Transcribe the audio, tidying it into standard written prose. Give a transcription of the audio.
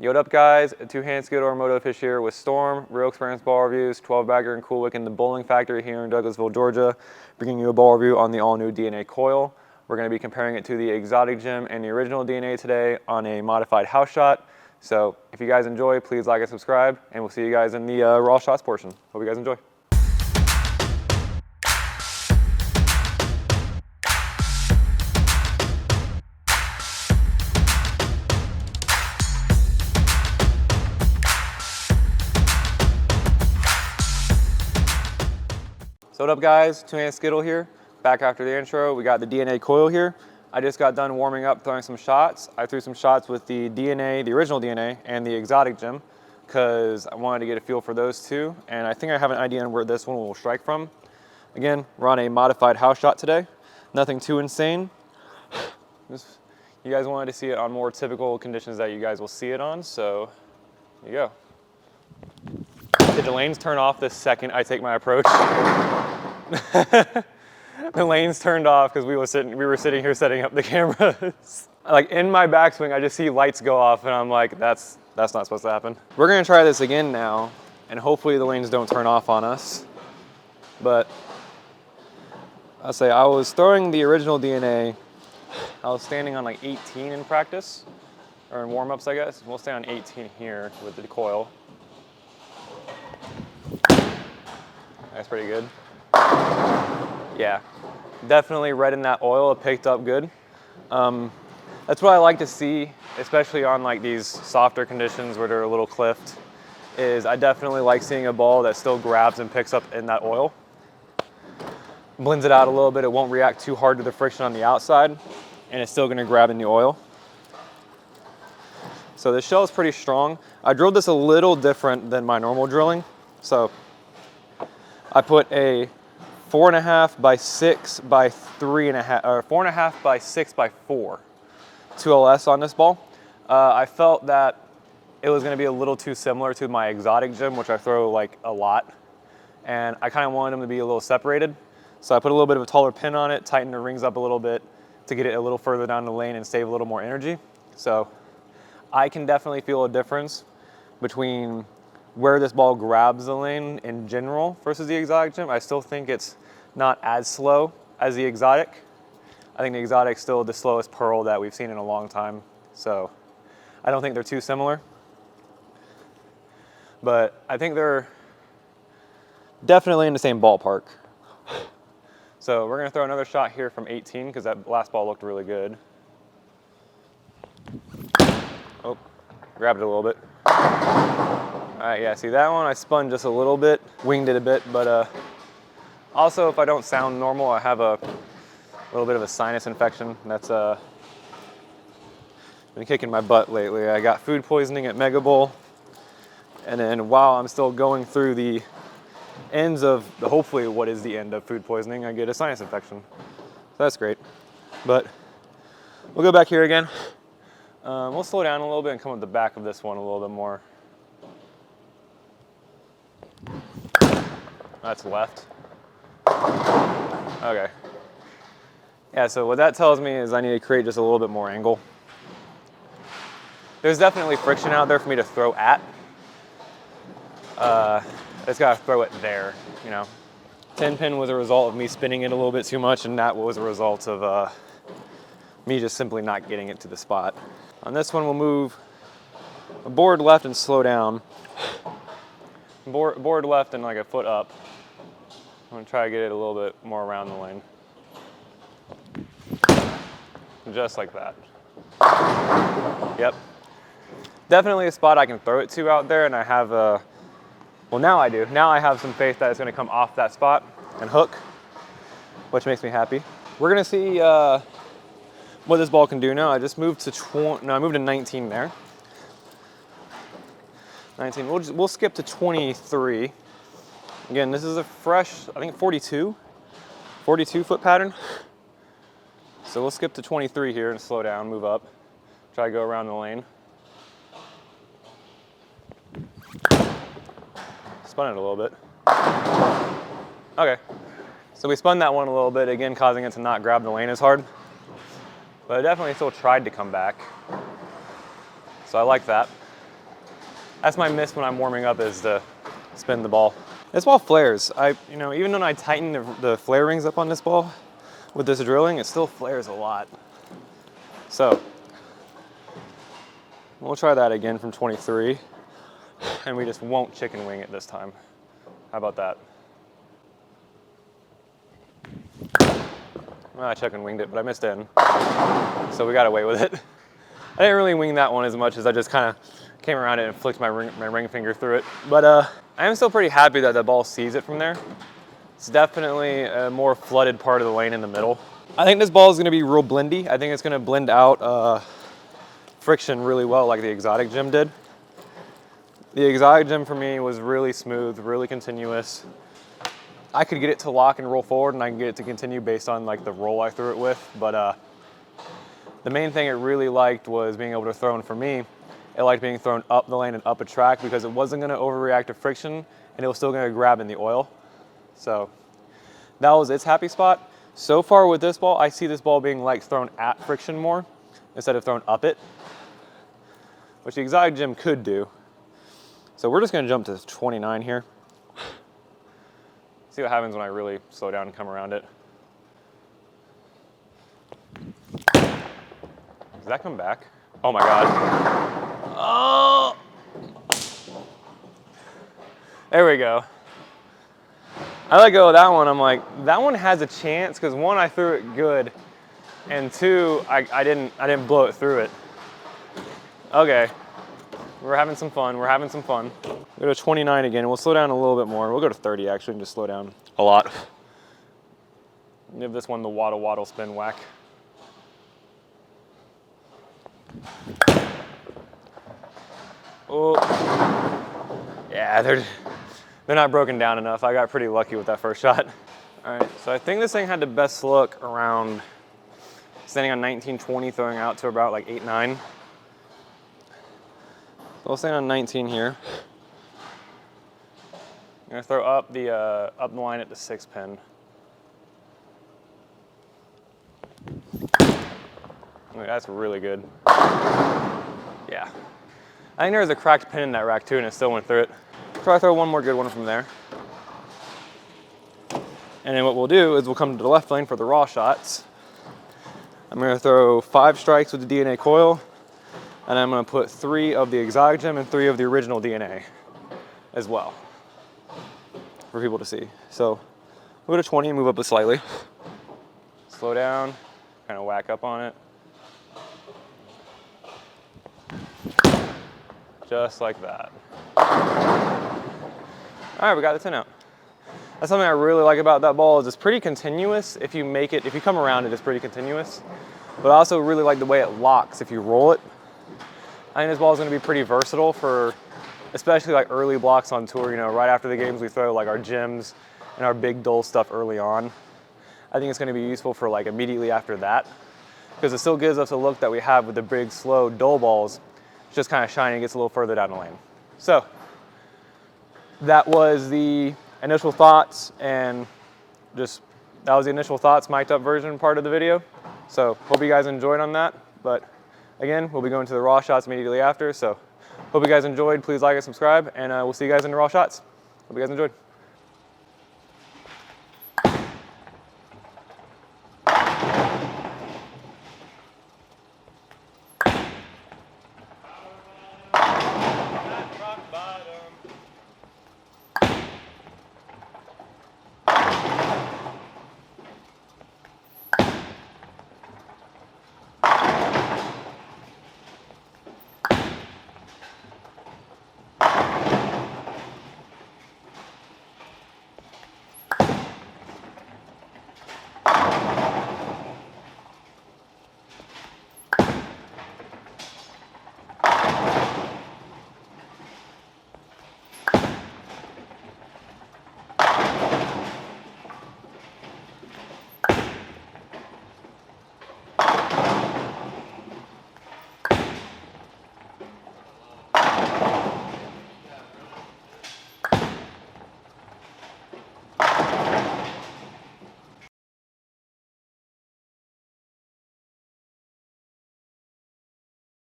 Yo, what up guys, a two-hand skid or moto fish here with Storm, real experience ball reviews, 12-bagger in Coolwick in the bowling factory here in Douglasville, Georgia, bringing you a ball review on the all-new DNA Coil. We're going to be comparing it to the exotic gem and the original DNA today on a modified house shot. So if you guys enjoy, please like and subscribe, and we'll see you guys in the raw shots portion. Hope you guys enjoy. So what up guys, two-hand skittle here, back after the intro. We got the DNA Coil here. I just got done warming up, throwing some shots. I threw some shots with the DNA, the original DNA, and the exotic gem, because I wanted to get a feel for those two, and I think I have an idea on where this one will strike from. Again, we're on a modified house shot today. Nothing too insane. You guys wanted to see it on more typical conditions that you guys will see it on, so here you go. Did the lanes turn off the second I take my approach? The lanes turned off because we were sitting here setting up the cameras. Like in my backswing, I just see lights go off and I'm like, that's not supposed to happen. We're gonna try this again now, and hopefully the lanes don't turn off on us. But I'll say I was throwing the original DNA. I was standing on like 18 in practice, or in warm-ups, I guess. We'll stay on 18 here with the coil. That's pretty good. Yeah, definitely red in that oil. It picked up good. That's what I like to see, especially on like these softer conditions where they're a little cliffed, is I definitely like seeing a ball that still grabs and picks up in that oil. Blends it out a little bit. It won't react too hard to the friction on the outside, and it's still gonna grab in the oil. So the shell is pretty strong. I drilled this a little different than my normal drilling. So I put a 4.5 by 6 by 3.5, or 4.5 by 6 by 4 2LS on this ball. I felt that it was going to be a little too similar to my exotic gem, which I throw like a lot, and I kind of wanted them to be a little separated. So I put a little bit of a taller pin on it, tightened the rings up a little bit to get it a little further down the lane and save a little more energy. So I can definitely feel a difference between where this ball grabs the lane in general versus the exotic gem. I still think it's not as slow as the exotic. I think the exotic's still the slowest pearl that we've seen in a long time. So I don't think they're too similar, but I think they're definitely in the same ballpark. So we're gonna throw another shot here from 18 because that last ball looked really good. Oh, grabbed it a little bit. All right, yeah, see that one, I spun just a little bit, winged it a bit, but also if I don't sound normal, I have a little bit of a sinus infection. That's been kicking my butt lately. I got food poisoning at Mega Bowl, and then while I'm still going through the ends of, hopefully what is the end of food poisoning, I get a sinus infection. So that's great. But we'll go back here again. We'll slow down a little bit and come up the back of this one a little bit more. That's left. Okay. Yeah, so what that tells me is I need to create just a little bit more angle. There's definitely friction out there for me to throw at. I just gotta throw it there, you know. 10 pin was a result of me spinning it a little bit too much, and that was a result of me just simply not getting it to the spot. On this one, we'll move a board left and slow down. Board left and like a foot up. I'm gonna try to get it a little bit more around the lane. Just like that. Yep. Definitely a spot I can throw it to out there, and I have well, now I do. Now I have some faith that it's gonna come off that spot and hook, which makes me happy. We're gonna see what this ball can do now. I just moved to I moved to 19 there. 19, we'll skip to 23. Again, this is a fresh, I think 42 foot pattern. So we'll skip to 23 here and slow down, move up, try to go around the lane. Spun it a little bit. Okay, so we spun that one a little bit, again causing it to not grab the lane as hard. But I definitely still tried to come back. So I like that. That's my miss when I'm warming up, is to spin the ball. This ball flares. Even when I tighten the flare rings up on this ball with this drilling, it still flares a lot. So we'll try that again from 23, and we just won't chicken wing it this time. How about that? Well, I chicken winged it, but I missed in. So we got away with it. I didn't really wing that one as much as I just kind of came around it and flicked my ring finger through it. But I am still pretty happy that the ball sees it from there. It's definitely a more flooded part of the lane in the middle. I think this ball is going to be real blendy. I think it's going to blend out friction really well, like the Exotic Gym did. The Exotic Gym for me was really smooth, really continuous. I could get it to lock and roll forward, and I can get it to continue based on like the roll I threw it with. But the main thing it really liked was being able to throw in. For me, it liked being thrown up the lane and up a track because it wasn't going to overreact to friction, and it was still going to grab in the oil. So that was its happy spot. So far with this ball, I see this ball being like thrown at friction more instead of thrown up it, which the Exotic Gym could do. So we're just going to jump to 29 here. See what happens when I really slow down and come around it. Does that come back? Oh my God. Oh! There we go. I let go of that one. I'm like, that one has a chance because one, I threw it good, and two, I didn't blow it through it. Okay, we're having some fun. We're having some fun. We'll go to 29 again. We'll slow down a little bit more. We'll go to 30 actually and just slow down a lot. Give this one the waddle spin whack. Oh, yeah, they're not broken down enough. I got pretty lucky with that first shot. All right, so I think this thing had the best look around standing on 19, 20, throwing out to about like 8, 9. So we'll stand on 19 here. I'm gonna throw up the line at the 6 pin. Okay, that's really good. Yeah. I think there was a cracked pin in that rack too, and it still went through it. Try to throw one more good one from there. And then what we'll do is we'll come to the left lane for the raw shots. I'm gonna throw 5 strikes with the DNA coil, and I'm gonna put 3 of the Exotic Gym and 3 of the original DNA as well for people to see. So we'll go to 20 and move up it slightly. Slow down, kind of whack up on it. Just like that. All right, we got the 10 out. That's something I really like about that ball is it's pretty continuous. If you come around it, it's pretty continuous. But I also really like the way it locks if you roll it. I think this ball is going to be pretty versatile for especially like early blocks on tour. Right after the games we throw like our gyms and our big dull stuff early on. I think it's going to be useful for like immediately after that because it still gives us a look that we have with the big, slow, dull balls. It's just kind of shiny and gets a little further down the lane. So that was the initial thoughts, and that was the initial thoughts mic'd up version part of the video. So hope you guys enjoyed on that. But again, we'll be going to the raw shots immediately after. So hope you guys enjoyed. Please like and subscribe, and we'll see you guys in the raw shots. Hope you guys enjoyed.